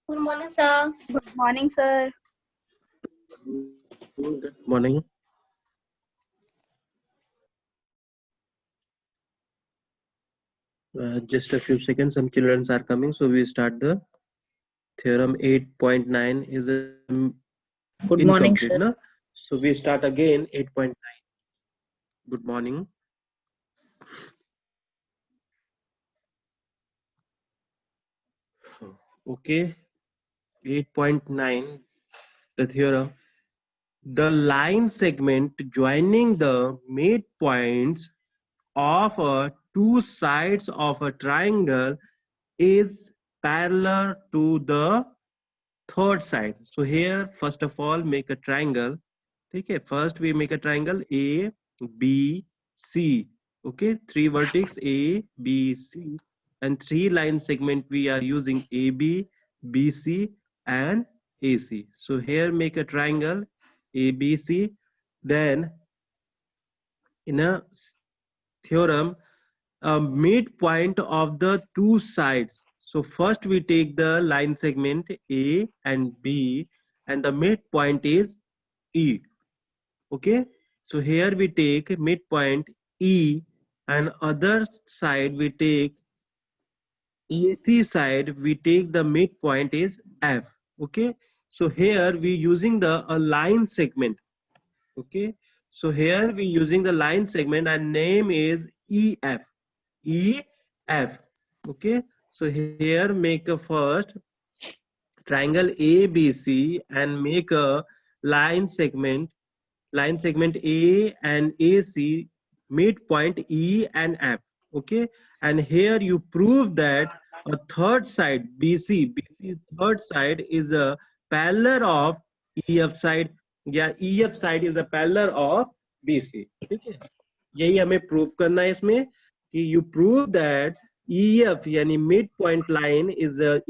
Good morning, sir. Good morning, sir. Good morning. Just a few seconds, some children are coming, so we start the theorem 8.9 is Good morning, incomplete, sir. na? So we start again 8.9. Good morning. Okay, 8.9, the theorem. The line segment joining the midpoints of two sides of a triangle is parallel to the third side. So here, first of all, make a triangle. Okay, first we make a triangle A, B, C. Okay, three vertex A, B, C, and three line segment we are using AB, BC, and AC. So here make a triangle ABC. Then in a theorem, a midpoint of the two sides. So first we take the line segment A and B, and the midpoint is E. Okay, so here we take midpoint E, and other side we take AC side, we take the midpoint is F. Okay, so here we using the a line segment. Okay, so here we using the line segment and name is EF. EF. Okay, so here make a first triangle ABC and make a line segment A and AC, midpoint E and F. Okay, and here you prove that a third side BC third side is a parallel of EF side. या EF side is a parallel of BC. ठीक है, यही हमें prove करना है इसमें कि you prove that EF यानी midpoint line is a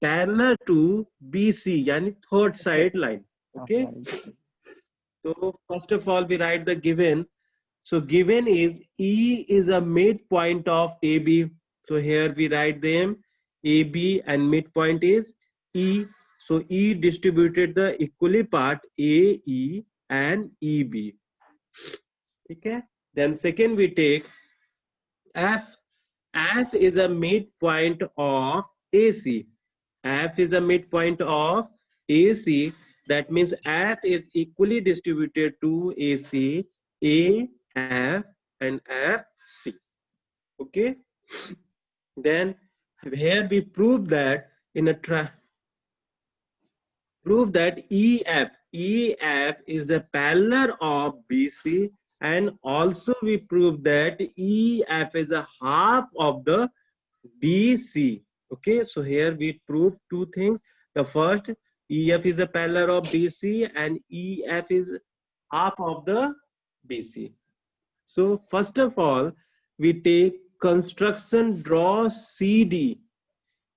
parallel to BC यानी third side line. Okay. So first of all, we write the given. So given is E is a midpoint of AB. So here we write them AB and midpoint is E. So E distributed the equally part AE and EB. Okay. Then second we take F. F is a midpoint of AC. F is a midpoint of AC. That means F is equally distributed to AC, A, F, and F, C. Okay. Then here we prove that in a prove that EF is a parallel of BC, and also we prove that EF is a half of the BC. Okay, so here we prove two things. The first, EF is a parallel of BC and EF is half of the BC. So first of all, we take construction draw CD.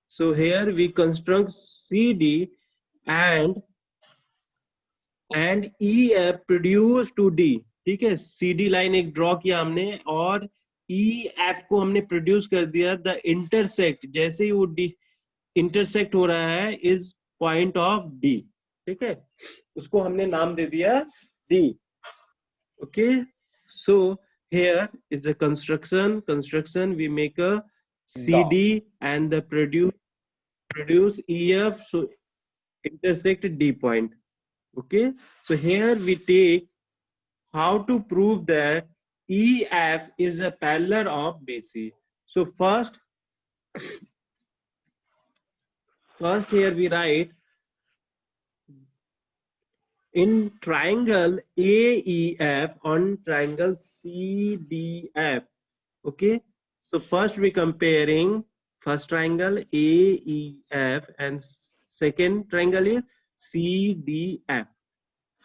So here we construct CD and EF produce to D. ठीक है, CD line एक draw किया हमने और EF को हमने produce कर दिया. द इंटरसेक्ट, जैसे ही वो डी इंटरसेक्ट हो रहा है इज पॉइंट ऑफ डी. ठीक है, उसको हमने नाम दे दिया D. Okay, so here is the construction we make a CD and the produce EF, so intersect D point. Okay, so here we take how to prove that EF is a parallel of BC. So first here we write in triangle AEF on triangle CDF. Okay, so first we comparing first triangle AEF and second triangle is CDF.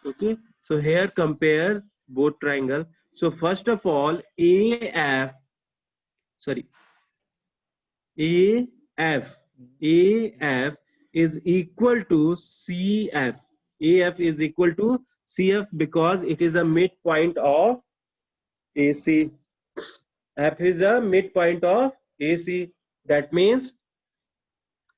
Okay, so here compare both triangle. So first of all, AF is equal to CF. AF is equal to CF because it is a midpoint of AC. F is a midpoint of AC. That means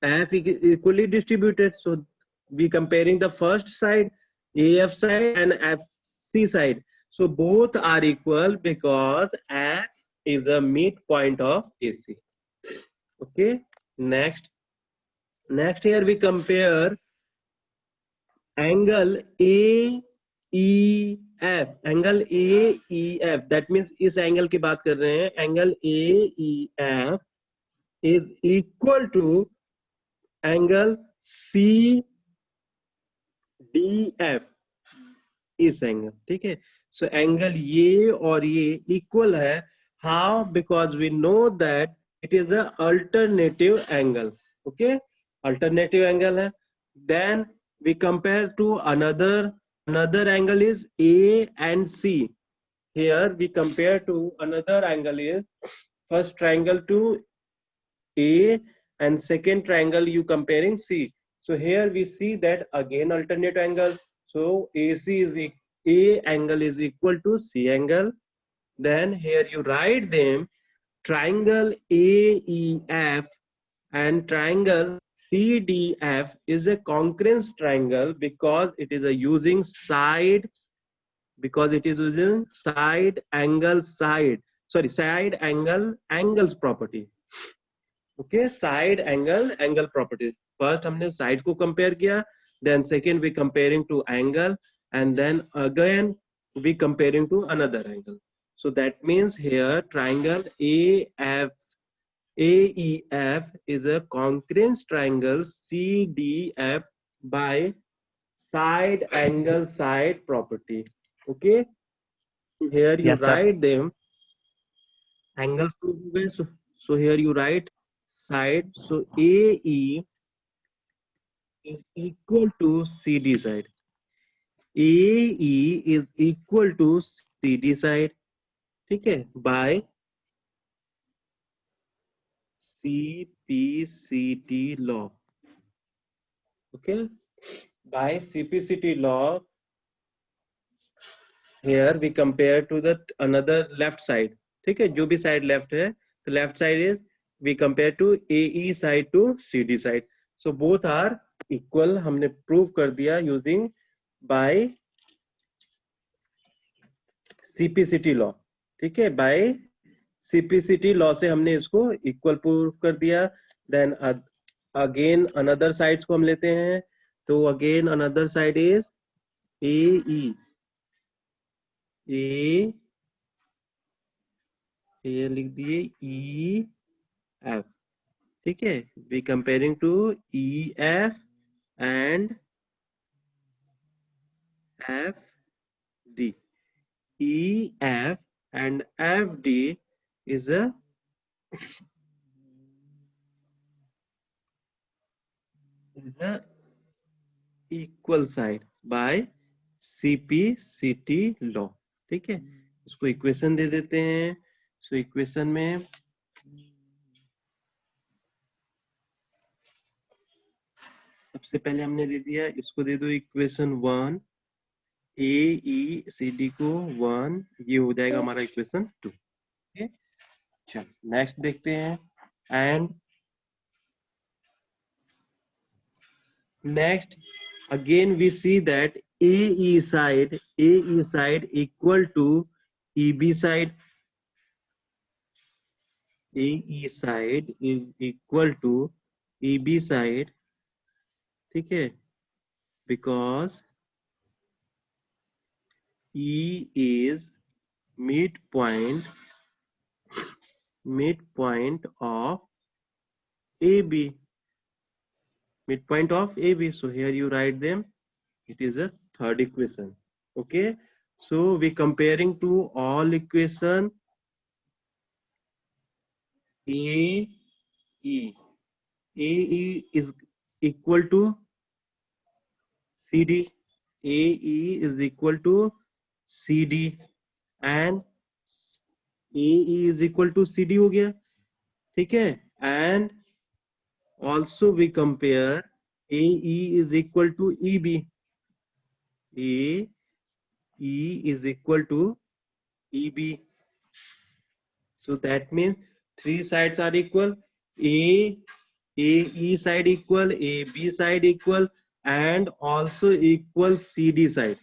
F equally distributed. So we comparing the first side, AF side and FC side. So both are equal because F is a midpoint of AC. Okay. Next here we compare angle AEF. Angle AEF, that means इस angle की बात कर रहे हैं. Angle AEF is equal to angle CDF. इस angle, ठीक है. So angle ये और ये इक्वल है. How? Because we know that it is a alternative angle. Okay, alternative angle है. Then we compare to another angle is A and C. Here we compare to another angle is first triangle to A and second triangle you comparing C. So here we see that again alternate angle. So AC is A angle is equal to C angle. Then here you write them. Triangle AEF and triangle CDF is a concurrence triangle because it is using side angles property. Okay, side angle property. First हमने sides को compare किया, then second we comparing to angle, and then again we comparing to another angle. So that means here triangle AEF is a concurrence triangle CDF by side angle side property. Okay, here you Yes, sir. write them. Angle so here you write side. So AE is equal to CD side. AE is equal to CD side. ठीक है, by CPCT law. Okay, by CPCT law. Here we compare to the another left side. ठीक है, जो भी side left है, the left side is we compare to AE side to CD side. So both are equal. हमने prove कर दिया using by CPCT law. ठीक है, by CPCT law से हमने इसको equal prove कर दिया. Then again another sides को हम लेते हैं. तो again another side is AE. ये लिख दिए EF. ठीक है, we comparing to EF and FD. EF and FD is a equal side by CPCT law. ठीक है, इसको इक्वेशन दे देते हैं. सो इक्वेशन में सबसे पहले हमने दे दिया, इसको दे दो इक्वेशन 1. AECD को 1, ये हो जाएगा हमारा इक्वेशन 2. चल नेक्स्ट देखते हैं. And next again we see that AE side equal to EB side. AE side is equal to EB side. ठीक है, because E is midpoint of AB. Midpoint of AB. So here you write them. It is a third equation. Okay. So we comparing to all equation AE. AE is equal to CD. AE is equal to CD and AE is equal to CD हो गया. ठीक है, and also we compare AE is equal to EB. AE is equal to EB. So that means three sides are equal. A AE side equal, AB side equal, and also equal CD side.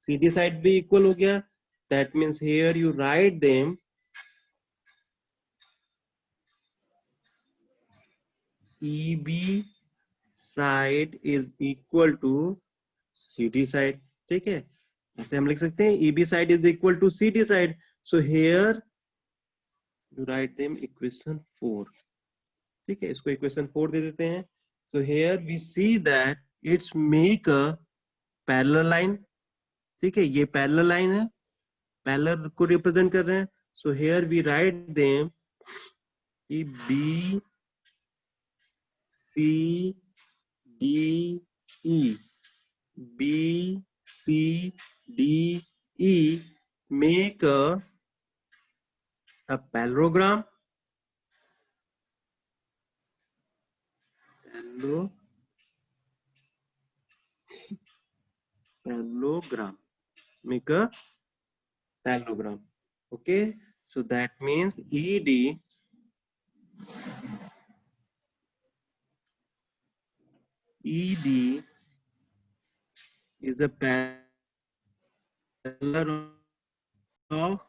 CD side भी equal हो गया. That means here you write them EB side is equal to CD side. ठीक है, ऐसे हम लिख सकते हैं EB side is equal to CD side. So here you write them equation 4. ठीक है, इसको equation 4 दे देते हैं. So here we see that it's make a parallel line. ठीक है, ये parallel line है, parallel को represent कर रहे हैं. So here we write them B C D E. B C D E make a parallelogram. Parallelogram. Make a parallelogram. Okay, so that means ED is a parallel of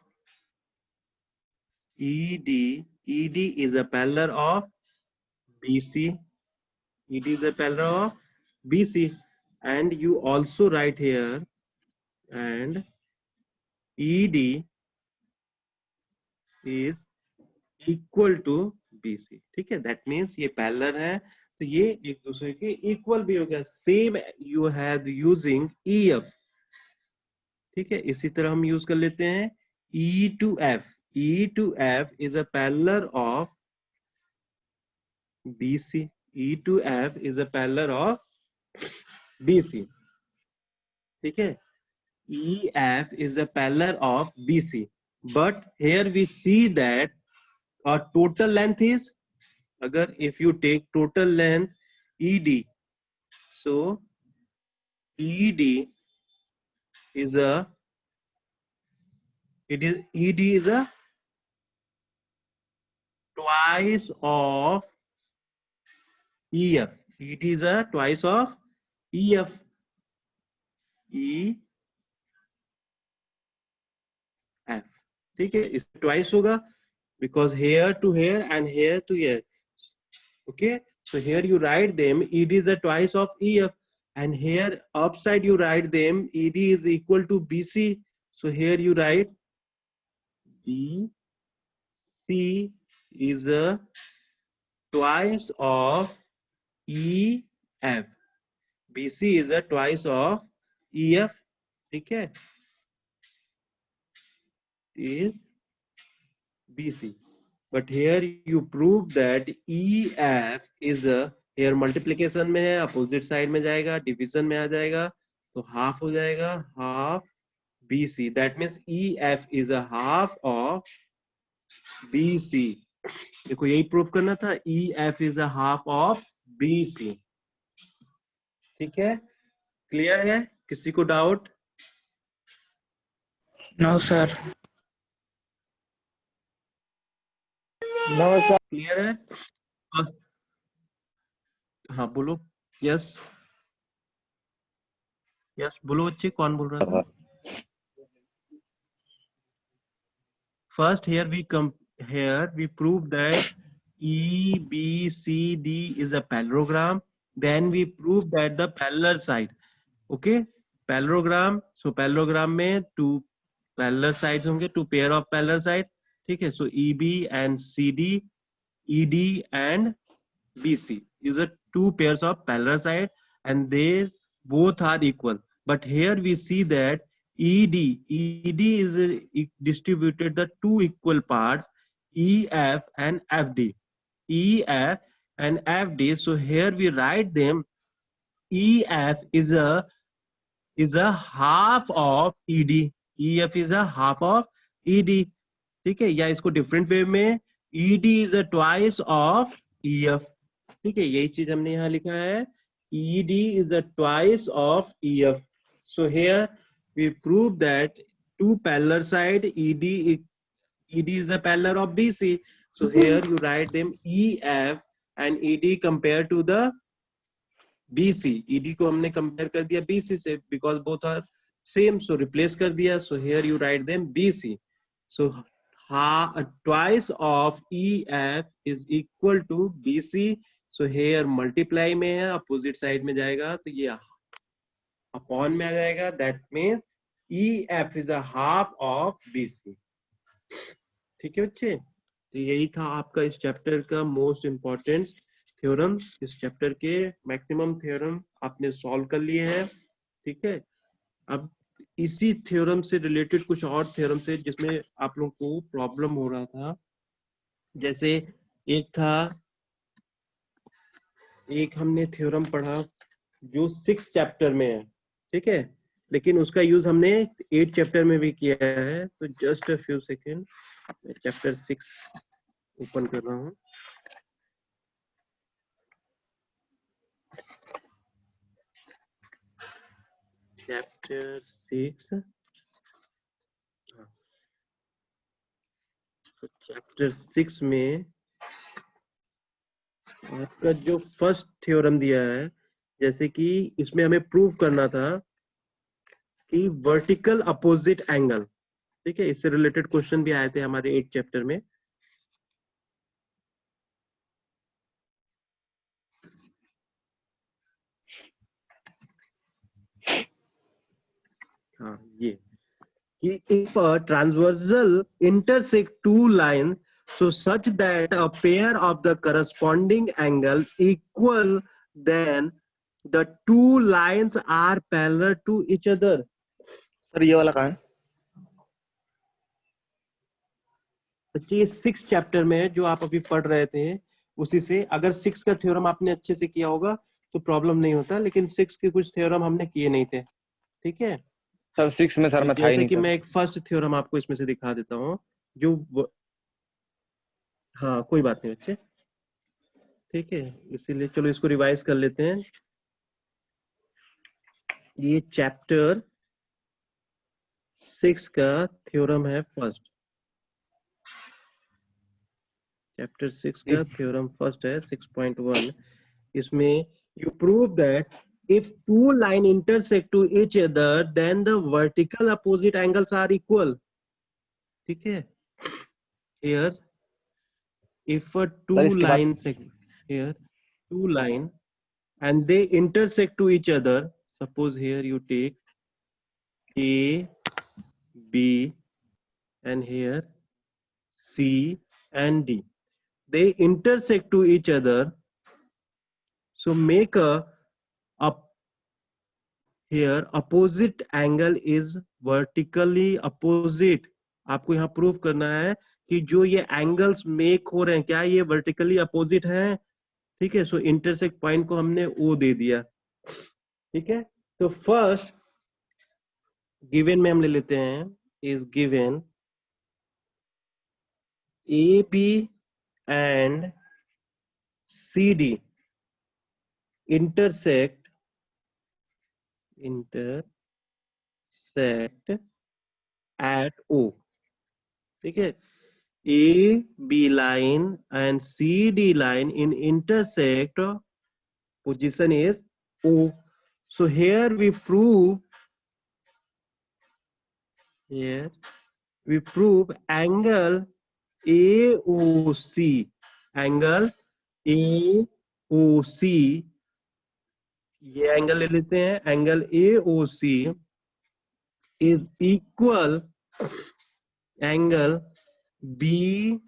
ED is a parallel of BC. ED is a parallel of BC, and you also write here, and ED is equal to BC. ठीक है, that means ये parallel है, तो ये एक दूसरे के equal भी हो गया. Same you have using EF. ठीक है, इसी तरह हम यूज कर लेते हैं E to F. E to F is a parallel of BC. E to F is a parallel of BC. ठीक है, EF is a parallel of BC. But here we see that our total length is, agar if you take total length ED, so ED is a twice of EF. ED is a twice of EF. EF. ठीक है, इस twice होगा because here to here and here to here. Okay, so here you write them ED is a twice of EF, and here upside you write them ED is equal to BC. So here you write BC is a twice of EF. BC is a twice of EF. ठीक है, is BC. But here you prove that EF is a, here multiplication में है, opposite side में जाएगा, division में आ जाएगा, तो half हो जाएगा, half BC. That means EF is a half of BC. देखो यही प्रूफ करना था, EF is a half of BC. ठीक है, क्लियर है, किसी को doubt? No sir. No sir. Clear है? हाँ बोलो. यस यस बोलो बच्चे, कौन बोल रहा था? First here we prove that EBCD is a parallelogram. Then we prove that the parallel side. Okay, parallelogram. So parallelogram में two parallel sides होंगे, two pair of parallel sides. ठीक है, so EB and CD, ED and BC is a two pairs of parallel side, and they both are equal. But here we see that ED is distributed the two equal parts, EF and FD. EF and FD. So here we write them EF is a half of ED. EF is a half of ED. ठीक है, या इसको different way में ED is a twice of EF. ठीक है, यही चीज हमने यहाँ लिखा है, ED is a twice of EF. So here we prove that two parallel side ED is a parallel of BC. So here you write them EF and ED compare to the BC, ED को हमने compare कर दिया BC से because both are same, so replace कर दिया. So here you write them BC. सो twice of EF is equal to BC. So here multiply में है, अपोजिट साइड में जाएगा तो ये अपॉन में आ जाएगा. That means EF is a half of BC. ठीक है बच्चे, तो यही था आपका इस चैप्टर का मोस्ट इंपॉर्टेंट थ्योरम. इस चैप्टर के मैक्सिमम थ्योरम आपने सॉल्व कर लिए हैं. ठीक है, अब इसी थ्योरम से रिलेटेड कुछ और थ्योरम से जिसमें आप लोगों को प्रॉब्लम हो रहा था, जैसे एक हमने थ्योरम पढ़ा जो 6 चैप्टर में है. ठीक है, लेकिन उसका यूज हमने 8 चैप्टर में भी किया है. तो जस्ट अ फ्यू सेकेंड, मैं चैप्टर 6 ओपन कर रहा हूँ. चैप्टर 6, चैप्टर 6 में आपका जो फर्स्ट थ्योरम दिया है, जैसे कि इसमें हमें प्रूव करना था कि वर्टिकल अपोजिट एंगल. ठीक है, इससे रिलेटेड क्वेश्चन भी आए थे हमारे 8 चैप्टर में. हाँ, ये कि if a transversal intersect two lines so such that a pair of the corresponding angle equal, then the two lines are parallel to each other. Sir ये वाला कहाँ है? बच्चे ये 6 चैप्टर में जो आप अभी पढ़ रहे थे उसी से, अगर 6 का थ्योरम आपने अच्छे से किया होगा तो प्रॉब्लम नहीं होता, लेकिन 6 के कुछ थ्योरम हमने किए नहीं थे. ठीक है, सर 6 में सर मैं था ही जैसे नहीं कि सर. मैं एक फर्स्ट थ्योरम आपको इसमें से दिखा देता हूँ जो हाँ कोई बात नहीं बच्चे. ठीक है, इसीलिए चलो इसको रिवाइज कर लेते हैं. ये चैप्टर 6 का थ्योरम है फर्स्ट. चैप्टर 6 का थ्योरम फर्स्ट है 6.1. इसमें you prove that if two line intersect to each other then the vertical opposite angles are equal. ठीक है, here if a two sir इसके बाद line here two line and they intersect to each other, suppose here you take A, B and here C and D, they intersect to each other, so make a here opposite angle is vertically opposite. आपको यहाँ proof करना है कि जो ये angles make हो रहे हैं क्या ये वर्टिकली अपोजिट है. ठीक है, सो इंटरसेक्ट पॉइंट को हमने O दे दिया. ठीक है, तो फर्स्ट गिवन में हम ले लेते हैं, is given AB and CD intersect at O. ठीक है, AB line and CD line in intersect position is O. So here we prove angle AOC. Angle AOC, ये एंगल ले लेते हैं, angle AOC is equal angle BOD.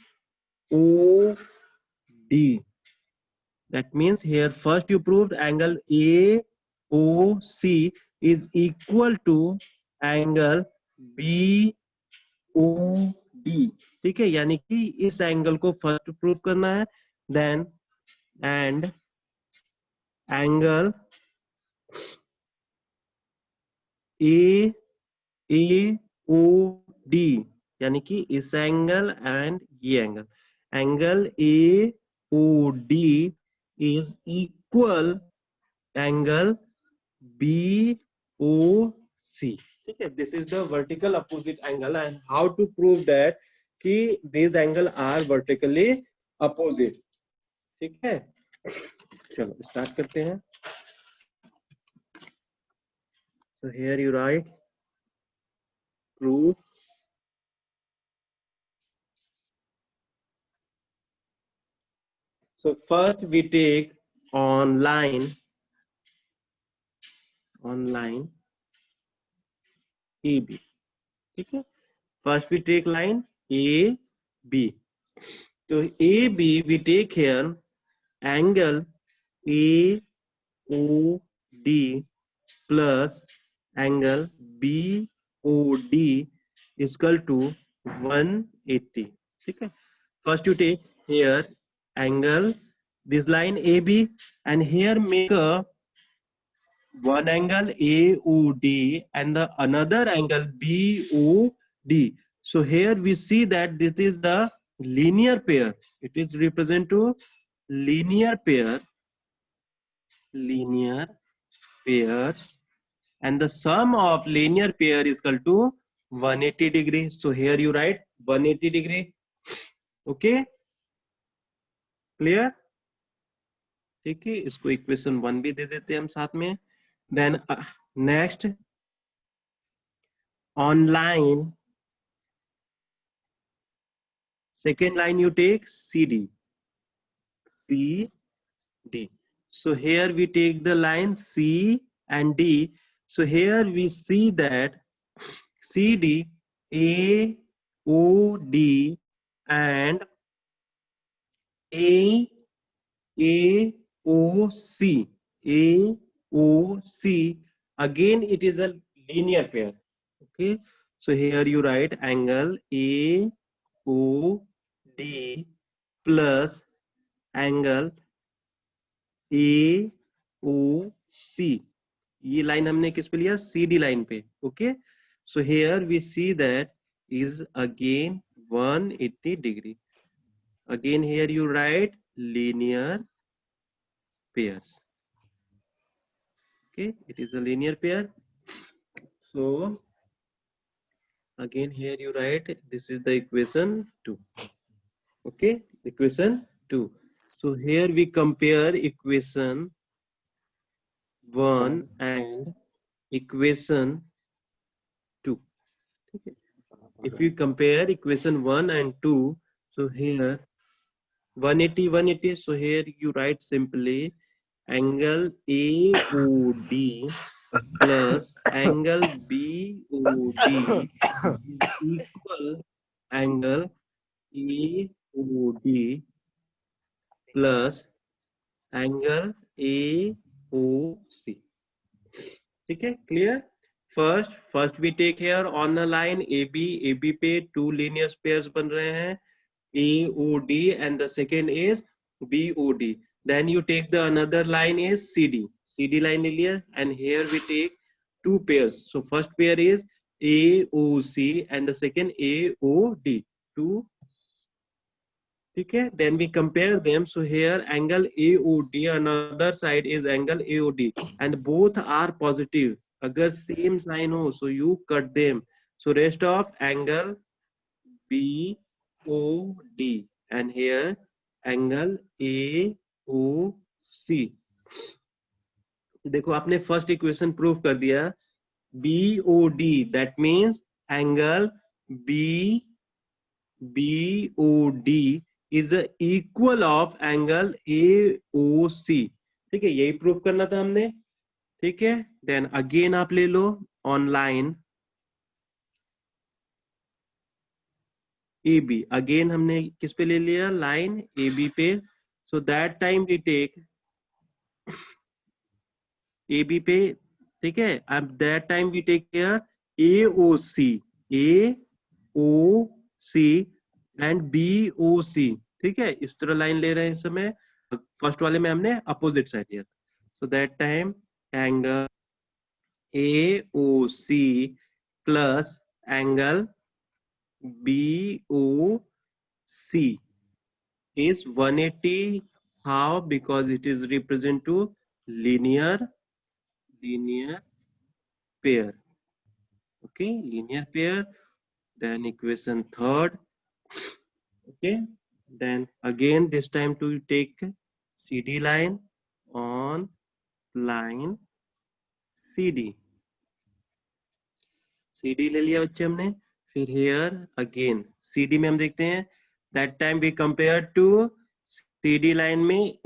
That means here first you proved angle AOC is equal to angle BOD. ठीक है, यानी कि इस angle को फर्स्ट प्रूव करना है, देन एंड एंगल AOD, यानी कि इस एंगल एंड ये angle AOD is equal angle BOC. ठीक है, this is the vertical opposite angle and how to prove that कि these angle are vertically opposite. ठीक है, चलो स्टार्ट करते हैं. So here you write proof. So first we take online AB. ठीक है. First we take line AB. So AB we take here angle AOD plus angle BOD is equal to 180. ठीक है. First you take here angle, this line AB, and here make a one angle AOD and the another angle BOD. So here we see that this is the linear pair. It is represent to linear pairs, and the sum of linear pair is equal to 180 degree. So here you write 180 degree. Okay, clear? ठीक है, इसको equation 1 भी दे देते हैं हम साथ में. Then next on line, second line you take CD. So here we take the line C and D. So here we see that CD, AOD and AOC. Again it is a linear pair. Okay, so here you write angle AOD plus angle AOC. ये line हमने किस पे लिया? CD line पे. Okay, so here we see that is again 180 degree. Again here you write linear pairs. Okay, it is a linear pair. So again here you write this is the equation 2. Okay, equation 2. So here we compare equation 1 and equation 2. Okay. If we compare equation 1 and 2, so here 180, so here you write simply angle AOD plus angle BOD is equal angle AOD plus angle AOC. ठीक है, clear? First we take here on the line AB पे two linear pairs बन रहे हैं AOD and the second is BOD. Then you take the another line is CD line ले लिया, and here we take two pairs. So first pair is AOC and the second AOD. Two. Okay, then we compare them. So here angle AOD, another side is angle AOD, and both are positive. Agar same sign ho, so you cut them. So rest of angle BOD and here angle AOC. देखो आपने first equation prove कर दिया. BOD that means angle BOD is the equal of angle AOC. ठीक है, यही prove करना था हमने. ठीक है, देन अगेन आप ले लो ऑनलाइन AB. अगेन हमने किस पे ले लिया? लाइन AB पे. So that time we take AB पे. ठीक है, अब that time we take care AOC and BOC. ठीक है, इस तरह लाइन ले रहे हैं इस समय. फर्स्ट वाले में हमने अपोजिट साइड लिया था. सो that time angle AOC plus angle BOC is 180. How? Because it is represent to linear pair. Okay, linear pair. Then equation third. Okay, then again this time to take CD line on line CD. CD ले लिया बच्चे हमने. फिर here again CD में हम देखते हैं that time we compare to CD line में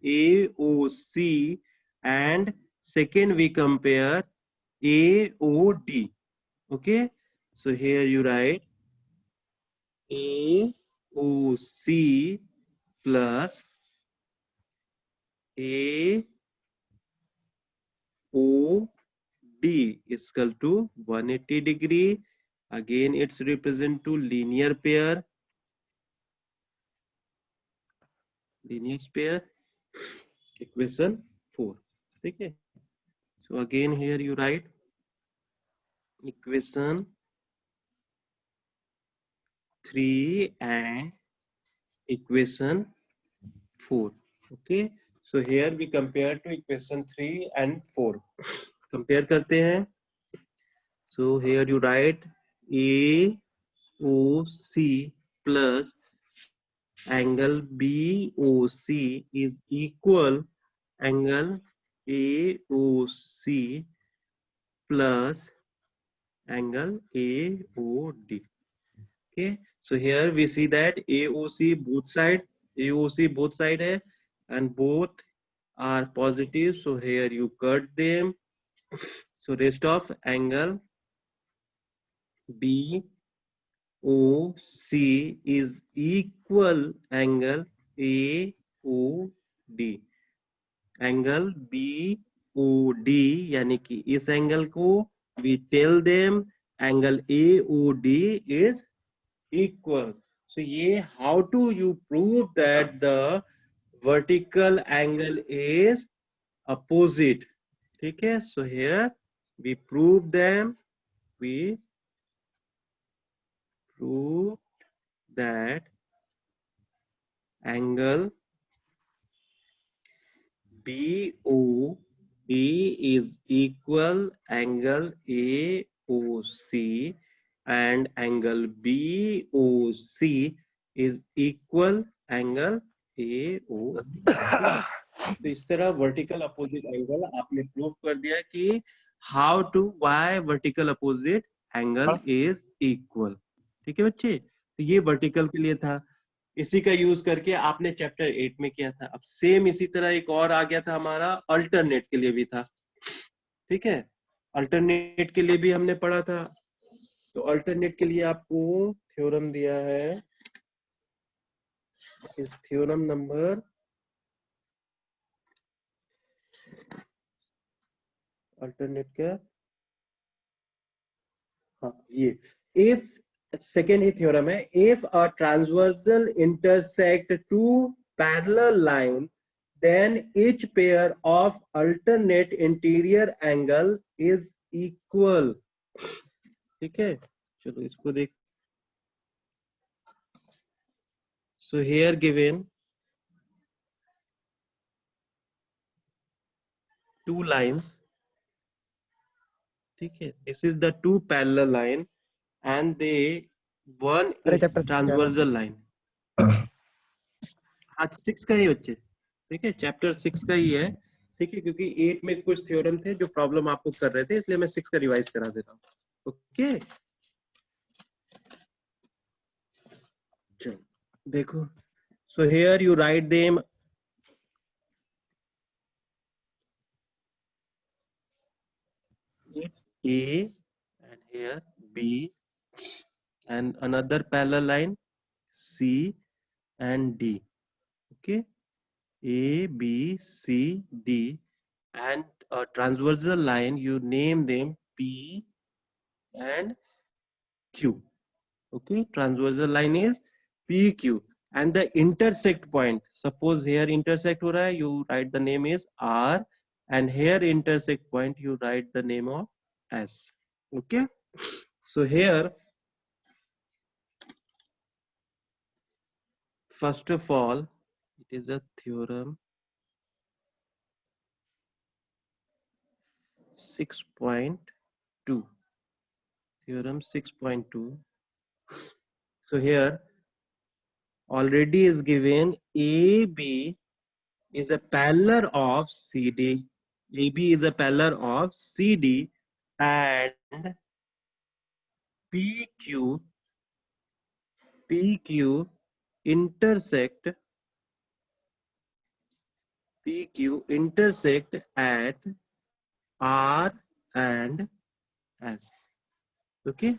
AOC and second we compare AOD. Okay, so here you write AOC plus AOD is equal to 180 degree. Again, it's represent to linear pair. Linear pair. Equation 4. Okay. So again here you write equation 3 and equation 4. Okay. So here we compare to equation 3 and 4. Compare करते हैं. So here you write AOC plus angle BOC is equal angle AOC plus angle AOD. Okay, so here we see that AOC both side है and both are positive, so here you cut them. So rest of angle BOC is equal angle AOD. Angle BOD यानी कि इस angle को we tell them angle AOD is equal. So ये how do you prove that the vertical angle is opposite? ठीक है, so here we prove them. We prove that angle BOD is equal angle AOC and angle BOC is equal angle AOD. तो इस तरह vertical opposite angle आपने prove कर दिया कि how to why vertical opposite angle is equal. ठीक है बच्चे, तो ये वर्टिकल के लिए था. इसी का यूज करके आपने चैप्टर 8 में किया था. अब सेम इसी तरह एक और आ गया था हमारा, अल्टरनेट के लिए भी था. ठीक है, अल्टरनेट के लिए भी हमने पढ़ा था. तो अल्टरनेट के लिए आपको थ्योरम दिया है, इस थ्योरम नंबर अल्टरनेट क्या, हाँ ये, इफ सेकेंड ही थ्योरम है, if a transversal intersect two parallel line then each pair of alternate interior angle is equal. ठीक है, चलो इसको देख. So here given two lines. ठीक है, this is the two parallel line and they one is transversal line. आज 6 का ही बच्चे, ठीक है, चैप्टर 6 का ही है. ठीक है, क्योंकि 8 में कुछ थ्योरम थे जो प्रॉब्लम आपको कर रहे थे, इसलिए मैं 6 का रिवाइज करा देता हूँ. ओके, चलो देखो. सो here you write them. A and here B and another parallel line C and D. Okay, A, B, C, D, and a transversal line you name them P and Q. Okay, transversal line is PQ and the intersect point, suppose here intersect ho raha hai, you write the name is R and here intersect point you write the name of S. Okay, so here first of all it is a theorem 6.2, theorem 6.2. so here already is given AB is a parallel of CD. AB is a parallel of CD and PQ intersect at R and S. Okay.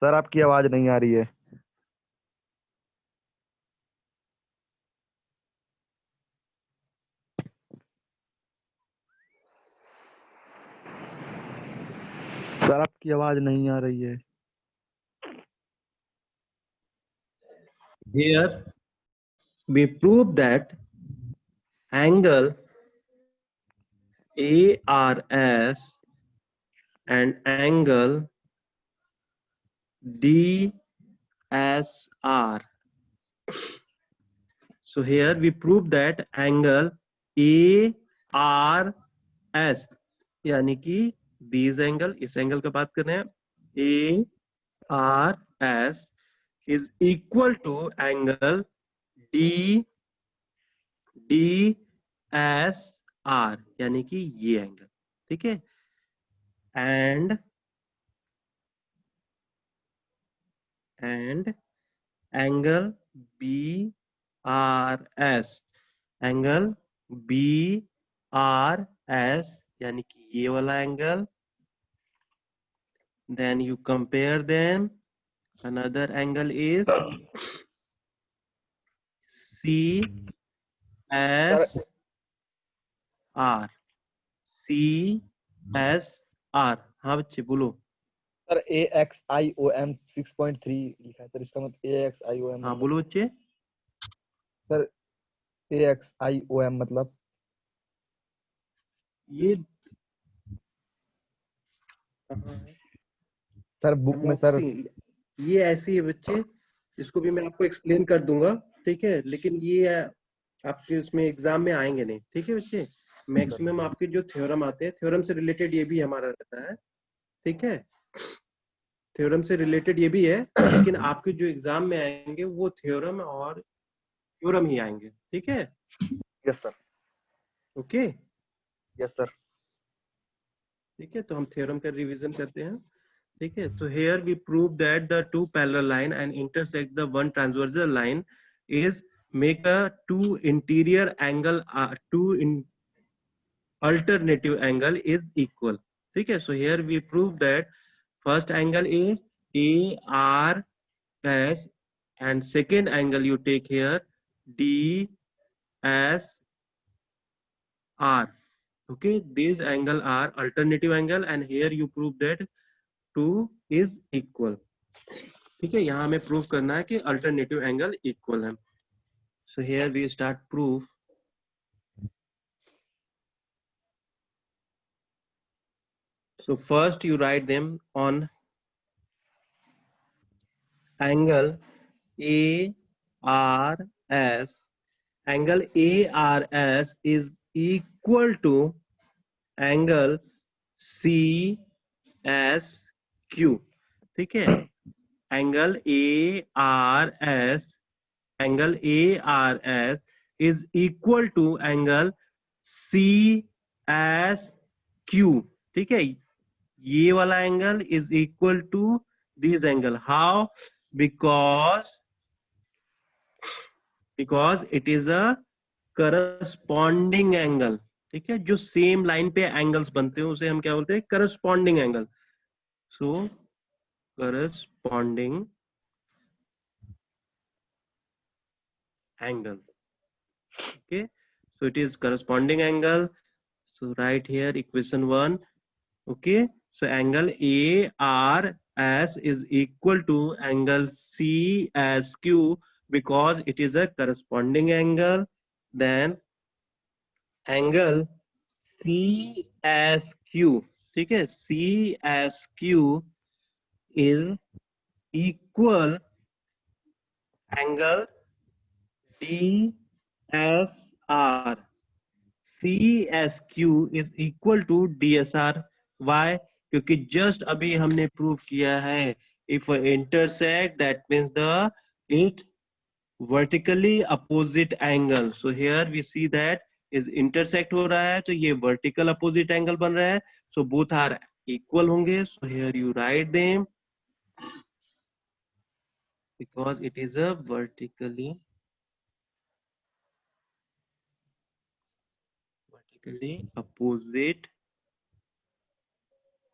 Sir आपकी आवाज नहीं आ रही है। Sir आपकी आवाज नहीं आ रही है। Here we prove that angle ARS and angle DSR. So here we prove that angle ARS यानी कि these angle, इस angle का बात कर रहे हैं, ARS is equal to angle DSR यानी कि ये एंगल, ठीक है, and angle BRS, angle BRS यानी कि ये वाला angle, then you compare them, another angle is CSR, CSR. हाँ बच्चे बोलो। सर AXIOM 6.3 लिखा है सर, इसका मतलब AXIOM हाँ बोलो बच्चे। सर AXIOM मतलब ये कहाँ है? सर बुक में सर ये ऐसी है बच्चे, इसको भी मैं आपको एक्सप्लेन कर दूंगा, ठीक है, लेकिन ये आपके उसमें एग्जाम में आएंगे नहीं, ठीक है बच्चे। मैक्सिमम आपके जो थ्योरम आते हैं, थ्योरम से रिलेटेड ये भी हमारा रहता है, ठीक है, थ्योरम से रिलेटेड ये भी है, लेकिन आपके जो एग्जाम में आएंगे वो थ्योरम और थ्योरम ही आएंगे, ठीक है। Yes sir. Okay yes sir. ठीक है, तो हम थ्योरम का रिवीजन करते हैं, ठीक है। तो here we prove that the two parallel line and intersect the one transversal line is make a two interior angle, alternative angle is equal, ठीक है। So here we prove that first angle is ARS and second angle you take here DSR. Okay, these angle are alternative angle and here you prove that 2 is equal, ठीक है। यहाँ हमें prove करना है कि alternative angle equal है। So here we start proof. So first you write them on angle ARS. Angle ARS is equal to angle CSQ, ठीक है। Angle ARS is equal to angle CSQ, ठीक है। ये वाला angle is equal to this angle. How? Because it is a corresponding angle, ठीक है। जो same line पे एंगल्स बनते हैं उसे हम क्या बोलते हैं? Corresponding angle. So corresponding angle, okay, so it is corresponding angle. So right here equation 1, okay, so angle ARS is equal to angle CSQ because it is a corresponding angle. Then angle CSQ, ठीक है, CSQ is equal angle DSR. CSQ is equal to DSR. Why? क्योंकि just अभी हमने prove किया है if intersect that means the it vertically opposite angle. So here we see that is intersect हो रहा है तो ये vertical opposite angle बन रहा है. So both are equal होंगे. So here you write them because it is a vertically opposite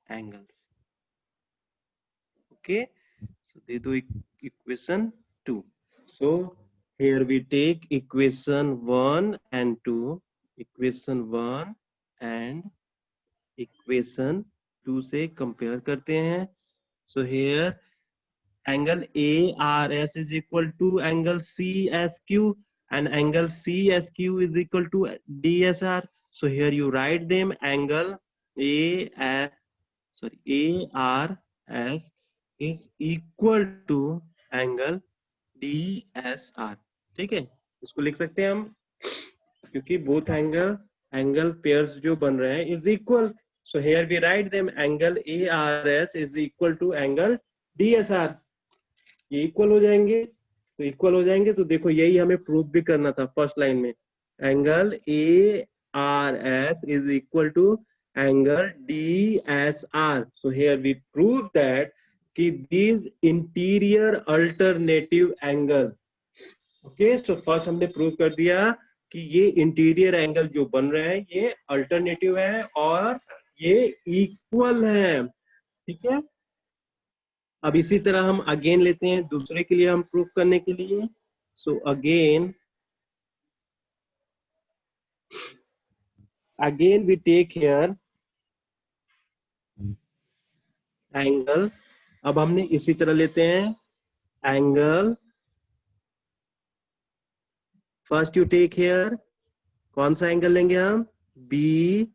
angles. Okay, so they do equation 2. So here we take equation 1 and 2, equation 1 and equation 2 से compare करते हैं. So here angle ARS is equal to angle CSQ and angle CSQ is equal to DSR. So here you write them angle ARS is equal to angle DSR. ठीक है, इसको लिख सकते हैं हम क्योंकि both angle pairs जो बन रहे हैं is equal. So here we write them angle ARS is equal to angle DSR. ये इक्वल हो जाएंगे तो देखो यही हमें प्रूफ भी करना था फर्स्ट लाइन में. Angle ARS is equal to angle DSR. So here we prove that कि these interior alternative angle. Okay, so first हमने प्रूव कर दिया कि ये इंटीरियर एंगल जो बन रहे हैं ये अल्टरनेटिव है और ये इक्वल है. ठीक है, अब इसी तरह हम अगेन लेते हैं दूसरे के लिए हम प्रूफ करने के लिए. So again we take here angle. अब हमने इसी तरह लेते हैं angle. First you take here कौन सा एंगल लेंगे हम? BRP.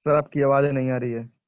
सर आपकी आवाज नहीं आ रही है.